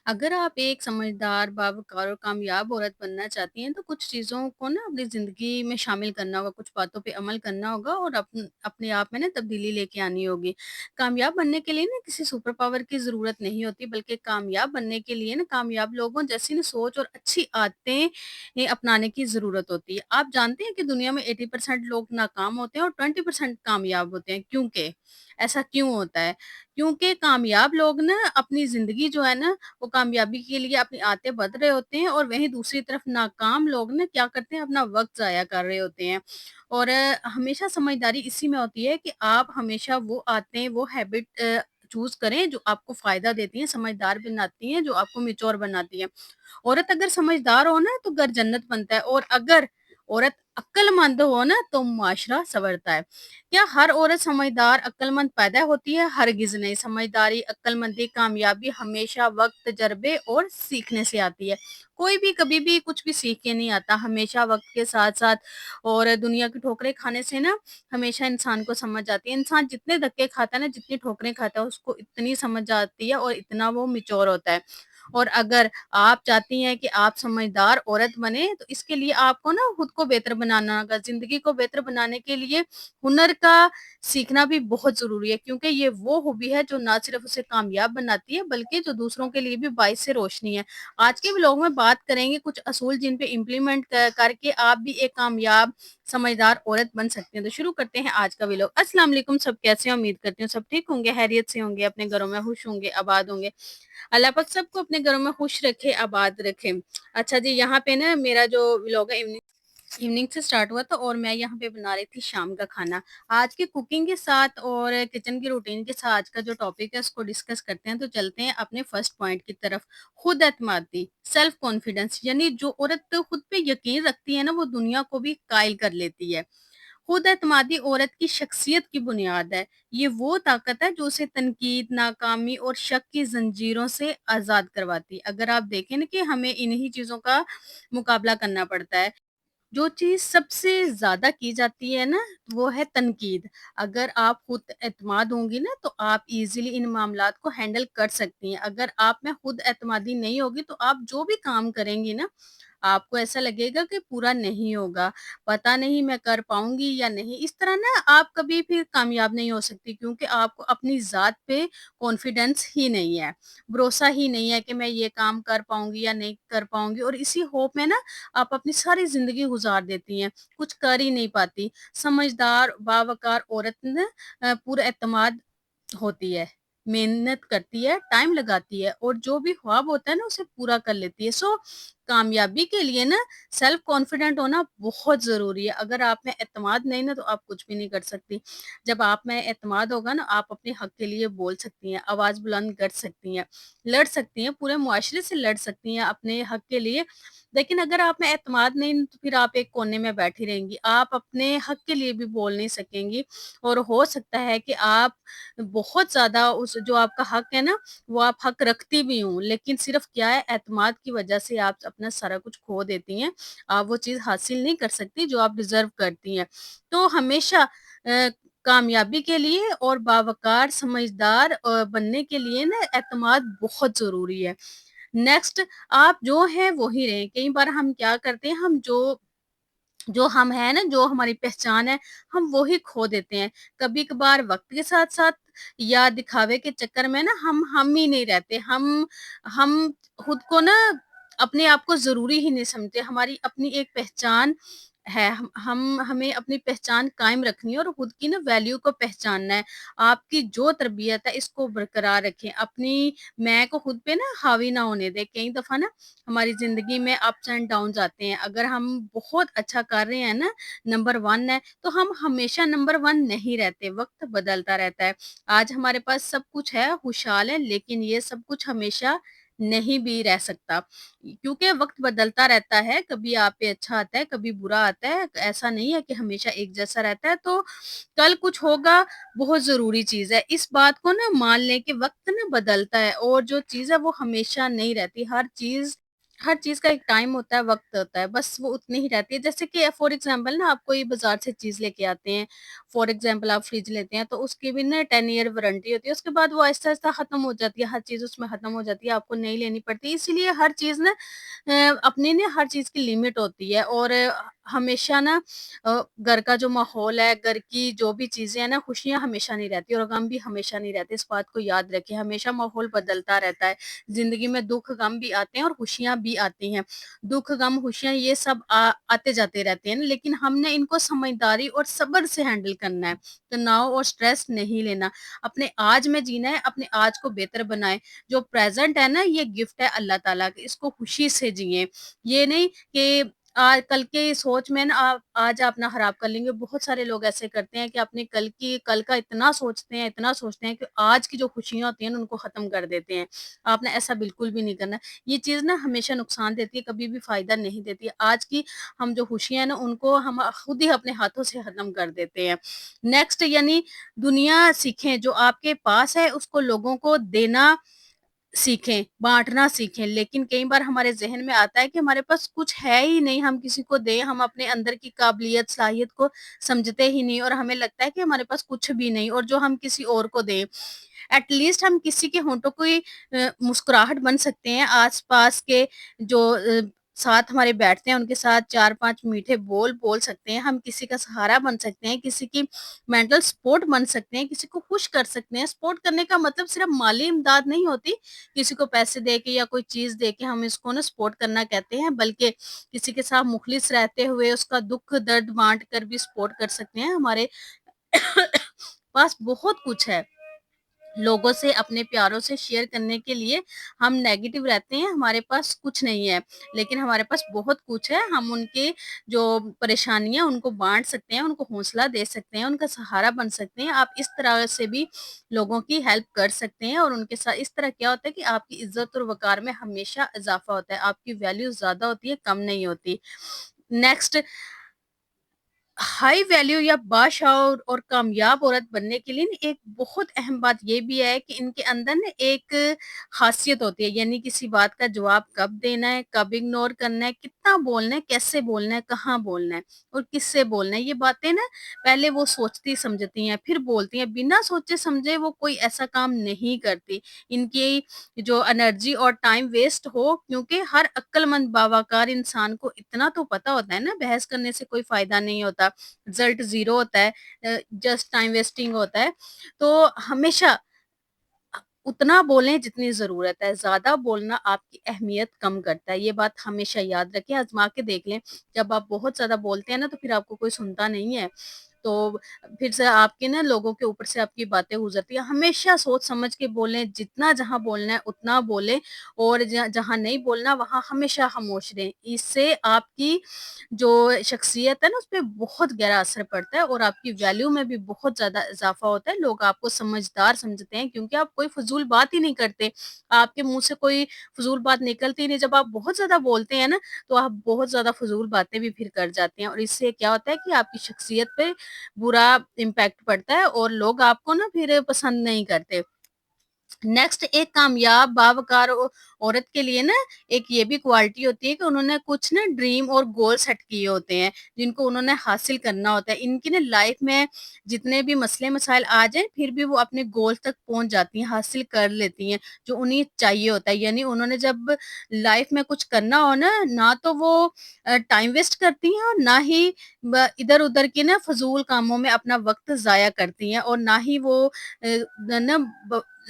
अगर आप एक समझदार, बावक़ार और कामयाब औरत बनना चाहती हैं, तो कुछ चीज़ों को ना अपनी ज़िंदगी में शामिल करना होगा, कुछ बातों पे अमल करना होगा और अपने आप में ना तब्दीली लेके आनी होगी। कामयाब बनने के लिए ना किसी सुपर पावर की ज़रूरत नहीं होती, बल्कि कामयाब बनने के लिए ना कामयाब लोगों जैसी ना सोच और अच्छी आदतें अपनाने की ज़रूरत होती है। आप जानते हैं कि दुनिया में 80% लोग नाकाम होते हैं और 20% कामयाब होते हैं, क्योंकि? ऐसा क्यों होता है? क्योंकि कामयाब लोग ना अपनी ज़िंदगी जो है ना वो कामयाबी के लिए अपनी आदतें बदल रहे होते हैं और वहीं दूसरी तरफ नाकाम लोग ना क्या करते हैं अपना वक़्त ज़ाया कर रहे होते हैं। और हमेशा समझदारी इसी में होती है कि आप हमेशा वो आदतें, वो हैबिट चूज़ करें जो आपको फ़ायदा देती हैं, समझदार बनाती हैं, जो आपको मैच्योर बनाती हैं। औरत अगर समझदार हो ना तो घर जन्नत बनता है और अगर औरत अक्लमंद हो ना तो मुआशरा सँवरता है। क्या हर औरत समझदार, अक्लमंद पैदा होती है? हरगिज़ नहीं। समझदारी, अक्लमंदी, कामयाबी हमेशा वक़्त, तजर्बे और सीखने से आती है। कोई भी कभी भी कुछ भी सीख के नहीं आता, हमेशा वक़्त के साथ-साथ और दुनिया की ठोकरें खाने से ना हमेशा इंसान को समझ आती है। इंसान जितने धक्के खाता है ना, जितनी ठोकरें खाता है, उसको इतनी समझ आती है और इतना वो मैच्योर होता है। और अगर आप चाहती हैं कि आप समझदार औरत बने, तो इसके लिए आपको ना खुद को बेहतर बनाना होगा। ज़िंदगी को बेहतर बनाने के लिए हुनर का सीखना भी बहुत ज़रूरी है, क्योंकि ये वो हॉबी है जो ना सिर्फ़ उसे कामयाब बनाती है, बल्कि जो दूसरों के लिए भी बाइस से रोशनी है। आज के व्लॉग में बात करेंगे कुछ असूल जिन पे इम्प्लीमेंट क करके आप भी एक कामयाब समझदार औरत बन सकते हैं। तो शुरू करते हैं आज का व्लॉग। अस्सलाम वालेकुम, सब कैसे हैं? उम्मीद करती हूँ सब ठीक होंगे, खैरियत से होंगे, अपने घरों में खुश होंगे, आबाद होंगे। अल्लाह पाक सबको अपने घरों में खुश रखे, आबाद रखे। अच्छा जी, यहाँ पे ना मेरा जो व्लॉग है इवनिंग से स्टार्ट हुआ था और मैं यहाँ पे बना रही थी शाम का खाना। आज की कुकिंग के साथ और किचन की रूटीन के साथ आज का जो टॉपिक है उसको डिस्कस करते हैं। तो चलते हैं अपने फर्स्ट पॉइंट की तरफ। खुद एतमादी, सेल्फ कॉन्फिडेंस, यानी जो औरत खुद पे यकीन रखती है ना वो दुनिया को भी कायल कर लेती है। खुद एतमादी औरत की शख्सियत की बुनियाद है। ये वो ताकत है जो उसे तनकीद, नाकामी और शक की ज़ंजीरों से आज़ाद करवाती है। अगर आप देखें ना कि हमें इन्हीं चीज़ों का मुकाबला करना पड़ता है। जो चीज़ सबसे ज़्यादा की जाती है ना, वो है तनकीद। अगर आप खुद एतमाद होंगी ना, तो आप ईज़िली इन मामलात को हैंडल कर सकती हैं। अगर आप में खुद एतमादी नहीं होगी, तो आप जो भी काम करेंगी ना, आपको ऐसा लगेगा कि पूरा नहीं होगा, पता नहीं मैं कर पाऊँगी या नहीं। इस तरह ना आप कभी फिर कामयाब नहीं हो सकती, क्योंकि आपको अपनी ज़ात पे कॉन्फिडेंस ही नहीं है, भरोसा ही नहीं है कि मैं ये काम कर पाऊँगी या नहीं कर पाऊँगी, और इसी होप में ना आप अपनी सारी ज़िंदगी गुज़ार देती हैं, कुछ कर ही नहीं पाती। समझदार, बावक़ार औरत ना पुरएतमाद होती है, मेहनत करती है, टाइम लगाती है और जो भी ख्वाब होता है ना उसे पूरा कर लेती है। सो कामयाबी के लिए ना सेल्फ कॉन्फिडेंट होना बहुत ज़रूरी है। अगर आप में एतमाद नहीं ना तो आप कुछ भी नहीं कर सकती। जब आप में एतमाद होगा ना, आप अपने हक के लिए बोल सकती हैं, आवाज़ बुलंद कर सकती हैं, लड़ सकती हैं, पूरे मुआशरे से लड़ सकती हैं अपने हक के लिए। लेकिन अगर आप में एतमाद नहीं तो फिर आप एक कोने में बैठी रहेंगी। आप अपने हक के लिए भी बोल नहीं सकेंगी और हो सकता है कि आप बहुत ज़्यादा उस जो आपका हक है ना, वो आप हक रखती भी हों, लेकिन सिर्फ़ क्या है, एतमाद की वजह से आप अपना सारा कुछ खो देती हैं। आप वो चीज़ हासिल नहीं कर सकती जो आप डिज़र्व करती हैं। तो हमेशा कामयाबी के लिए और बावक़ार, समझदार बनने के लिए ना एतमाद बहुत ज़रूरी है। नेक्स्ट, आप जो हैं वो ही रहें। कई बार हम क्या करते हैं, हम जो जो हम हैं ना, जो हमारी पहचान है, हम वो ही खो देते हैं। कभी-कभार वक़्त के साथ-साथ या दिखावे के चक्कर में ना हम ही नहीं रहते। हम खुद को ना अपने आप को ज़रूरी ही नहीं समझते। हमारी अपनी एक पहचान है। हमें अपनी पहचान कायम रखनी है और खुद की ना वैल्यू को पहचानना है। आपकी जो तरबियत है इसको बरकरार रखें। अपनी मैं को खुद पे ना हावी ना होने दें। कई दफ़ा ना हमारी ज़िंदगी में अप्स एंड डाउन्स आते हैं। अगर हम बहुत अच्छा कर रहे हैं ना, नंबर 1 है, तो हम हमेशा नंबर 1 नहीं रहते, वक़्त बदलता रहता है। आज हमारे पास सब कुछ है, खुशहाल है, लेकिन ये सब कुछ हमेशा नहीं भी रह सकता, क्योंकि वक़्त बदलता रहता है, कभी आप पे अच्छा आता है, कभी बुरा आता है, ऐसा नहीं है कि हमेशा एक जैसा रहता है। तो कल कुछ होगा, बहुत ज़रूरी चीज़ है। इस बात को ना मान लें कि वक़्त ना बदलता है और जो चीज़ है वो हमेशा नहीं रहती। हर चीज़ का एक टाइम होता है, वक़्त होता है, बस वो उतनी ही रहती है। जैसे कि फॉर एग्ज़ाम्पल ना आप कोई बाज़ार से चीज़ लेके आते हैं, फॉर एग्ज़ाम्पल आप फ्रिज लेते हैं तो उसकी भी ना 10 ईयर वारंटी होती है, उसके बाद वो आहिस्ता-आहिस्ता ख़त्म हो जाती है, हर चीज़ उसमें ख़त्म हो जाती है, आपको नई लेनी पड़ती है। इसीलिए हर चीज़ ना अपनी ना हर चीज़ की लिमिट होती है और हमेशा ना घर का जो माहौल है, घर की जो भी चीज़ें हैं ना, खुशियाँ हमेशा नहीं रहती और गम भी हमेशा नहीं रहते, इस बात को याद रखें, हमेशा माहौल बदलता रहता है। ज़िंदगी में दुःख, गम भी आते हैं और खुशियाँ भी आती हैं। दुःख, गम, खुशियाँ ये सब आते-जाते रहते हैं ना, लेकिन हमने इनको समझदारी और सब्र से हैंडल करना है। तनाव और स्ट्रेस नहीं लेना। अपने आज में जीना है, अपने आज को बेहतर बनाएँ। जो प्रेज़ेंट है ना, ये गिफ्ट है अल्लाह ताला की, इसको खुशी से जिएँ। ये नहीं कि कल की सोच में ना आप आज आप ना खराब कर लेंगे। बहुत सारे लोग ऐसे करते हैं कि अपने कल का इतना सोचते हैं कि आज की जो खुशियाँ होती हैं ना, उनको ख़त्म कर देते हैं। आपने ऐसा बिल्कुल भी नहीं करना। ये चीज़ ना हमेशा नुकसान देती है, कभी भी फ़ायदा नहीं देती है। आज की हम जो खुशियाँ हैं ना, उनको हम खुद ही अपने हाथों से ख़त्म कर देते हैं। नेक्स्ट यानी दुनिया सीखें, जो आपके पास है उसको लोगों को देना सीखें, बाँटना सीखें। लेकिन कई बार हमारे ज़हन में आता है कि हमारे पास कुछ है ही नहीं, हम किसी को दें, हम अपने अंदर की काबिलियत, सलाहियत को समझते ही नहीं और हमें लगता है कि हमारे पास कुछ भी नहीं और जो हम किसी और को दें। एट लीस्ट हम किसी के होंठों की मुस्कुराहट बन सकते हैं, आस-पास के जो साथ हमारे बैठते हैं, उनके साथ 4-5 मीठे बोल बोल सकते हैं, हम किसी का सहारा बन सकते हैं, किसी की मेंटल सपोर्ट बन सकते हैं, किसी को खुश कर सकते हैं। सपोर्ट करने का मतलब सिर्फ माली इमदाद नहीं होती, किसी को पैसे दे के या कोई चीज़ दे के हम इसको ना सपोर्ट करना कहते हैं, बल्कि किसी के साथ मुखलिस रहते हुए उसका दुःख दर्द बाँट कर भी सपोर्ट कर सकते हैं। हमारे पास बहुत कुछ है। लोगों से अपने प्यारों से शेयर करने के लिए हम नेगेटिव रहते हैं, हमारे पास कुछ नहीं है, लेकिन हमारे पास बहुत कुछ है। हम उनके जो परेशानियाँ उनको बाँट सकते हैं, उनको हौसला दे सकते हैं, उनका सहारा बन सकते हैं। आप इस तरह से भी लोगों की हेल्प कर सकते हैं और उनके साथ इस तरह क्या होता है कि आपकी इज़्ज़त और वक़ार में हमेशा इज़ाफ़ा होता है, आपकी वैल्यू ज़्यादा होती है, कम नहीं होती। नेक्स्ट हाई वैल्यू या बाशऊर और कामयाब औरत बनने के लिए ना एक बहुत अहम बात ये भी है कि इनके अंदर ना एक खासियत होती है यानी किसी बात का जवाब कब देना है, कब इग्नोर करना है, कितना बोलना है, कैसे बोलना है, कहाँ बोलना है और किससे बोलना है। ये बातें ना पहले वो सोचती समझती हैं, फिर बोलती हैं। बिना सोचे समझे वो कोई ऐसा काम नहीं करती। इनकी जो एनर्जी और टाइम वेस्ट हो क्योंकि हर अक्लमंद बावकार इंसान को इतना तो पता होता है ना बहस करने से कोई फायदा नहीं होता, रिजल्ट ज़ीरो होता है, जस्ट टाइम वेस्टिंग होता है। तो हमेशा उतना बोलें जितनी ज़रूरत है, ज़्यादा बोलना आपकी अहमियत कम करता है, ये बात हमेशा याद रखें, आज़मा के देख लें। जब आप बहुत ज़्यादा बोलते हैं ना, तो फिर आपको कोई सुनता नहीं है, तो फिर से आपके ना लोगों के ऊपर से आपकी बातें गुज़रती हैं। हमेशा सोच समझ के बोलें, जितना जहाँ बोलना है उतना बोलें और जहाँ नहीं बोलना वहाँ हमेशा खामोश रहें। इससे आपकी जो शख्सियत है ना, उसपे बहुत गहरा असर पड़ता है और आपकी वैल्यू में भी बहुत ज़्यादा इज़ाफ़ा होता है। लोग आपको समझदार समझते हैं क्योंकि आप कोई फ़िज़ूल बात ही नहीं करते। आपके मुँह से कोई फ़िज़ूल बात निकलती ही नहीं। जब आप बहुत ज़्यादा बोलते हैं ना, तो आप बहुत ज़्यादा फ़िज़ूल बातें भी फिर कर जाते हैं और इससे क्या होता है कि आपकी शख्सियत पे बुरा इम्पैक्ट पड़ता है और लोग आपको ना फिर पसंद नहीं करते। नेक्स्ट एक कामयाब बावकार औरत के लिए ना एक ये भी क्वालिटी होती है कि उन्होंने कुछ ना ड्रीम और गोल सेट किए होते हैं जिनको उन्होंने हासिल करना होता है। इनकी ना लाइफ में जितने भी मसले मसाइल आ जाएं फिर भी वो अपने गोल तक पहुंच जाती हैं, हासिल कर लेती हैं जो उन्हें चाहिए होता है। यानी उन्होंने जब लाइफ में कुछ करना हो ना, ना तो वो टाइम वेस्ट करती हैं और ना ही इधर उधर के ना फजूल कामों में अपना वक्त जाया करती हैं और ना ही वो ना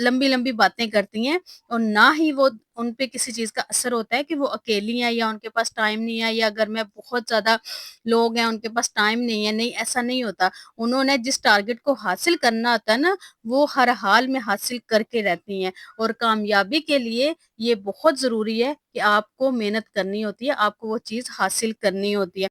लंबी-लंबी बातें करती हैं और ना ही वो उन पे किसी चीज़ का असर होता है कि वो अकेली हैं या उनके पास टाइम नहीं है या घर में बहुत ज़्यादा लोग हैं, उनके पास टाइम नहीं है। नहीं, ऐसा नहीं होता। उन्होंने जिस टारगेट को हासिल करना होता है ना, वो हर हाल में हासिल करके रहती हैं और कामयाबी के लिए ये बहुत ज़रूरी है कि आपको मेहनत करनी होती है, आपको वो चीज़ हासिल करनी होती है।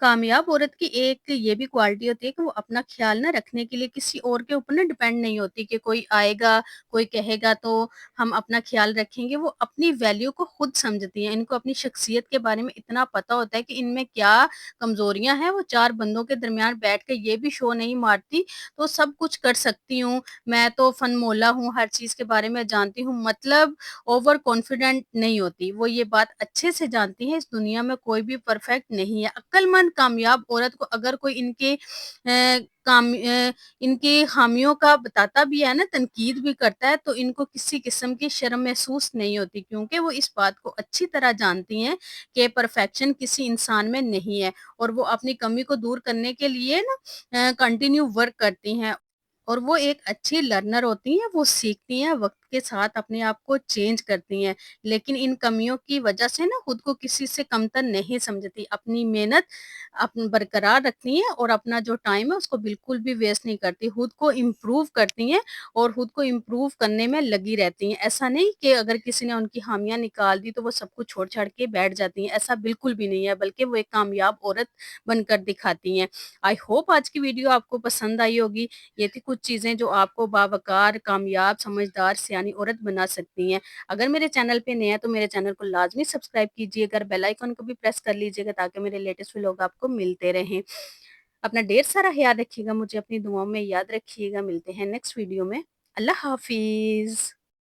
कामयाब औरत की एक ये भी क्वालिटी होती है कि वो अपना ख्याल ना रखने के लिए किसी और के ऊपर ना डिपेंड नहीं होती कि कोई आएगा, कोई कहेगा तो हम अपना ख्याल रखेंगे। वो अपनी वैल्यू को खुद समझती हैं। इनको अपनी शख्सियत के बारे में इतना पता होता है कि इनमें क्या कमज़ोरियाँ हैं। वो 4 बंदों के दरमियान बैठ के ये भी शो नहीं मारती, तो सब कुछ कर सकती हूँ, मैं तो फनमौला हूँ, हर चीज़ के बारे में जानती हूँ, मतलब ओवर कॉन्फिडेंट नहीं होती। वो ये बात अच्छे से जानती हैं, इस दुनिया में कोई भी परफेक्ट नहीं है। अक्लमंद कामयाब औरत को अगर कोई इनकी खामियों का बताता भी है ना, तनकीद भी करता है, तो इनको किसी किस्म की शर्म महसूस नहीं होती, क्योंकि वो इस बात को अच्छी तरह जानती हैं कि परफेक्शन किसी इंसान में नहीं है, और वो अपनी कमी को दूर करने के लिए ना कंटिन्यू वर्क करती हैं। और वो एक अच्छी लर्नर होती हैं, वो सीखती हैं, वक़्त के साथ अपने आप को चेंज करती हैं। लेकिन इन कमियों की वजह से ना खुद को किसी से कमतर नहीं समझती। अपनी मेहनत बरकरार रखती हैं और अपना जो टाइम है उसको बिल्कुल भी वेस्ट नहीं करती। खुद को इम्प्रूव करती हैं और खुद को इम्प्रूव करने में लगी रहती हैं। ऐसा नहीं कि अगर किसी ने उनकी खामियाँ निकाल दी तो वो सब कुछ छोड़-छाड़ के बैठ जाती हैं, ऐसा बिल्कुल भी नहीं है, बल्कि वो एक कामयाब औरत बनकर दिखाती हैं। आई होप आज की वीडियो आपको पसंद आई होगी। ये थी कुछ चीज़ें जो आपको बावकार, कामयाब, समझदार, सयानी औरत बना सकती हैं। अगर मेरे चैनल पे नए हैं तो मेरे चैनल को लाज़मी सब्सक्राइब कीजिएगा और बेल आइकन को भी प्रेस कर लीजिएगा ताकि मेरे लेटेस्ट व्लॉग आपको मिलते रहें। अपना ढेर सारा ख़्याल रखिएगा, मुझे अपनी दुआओं में याद रखिएगा। मिलते हैं नेक्स्ट वीडियो में। अल्लाह हाफ़िज़।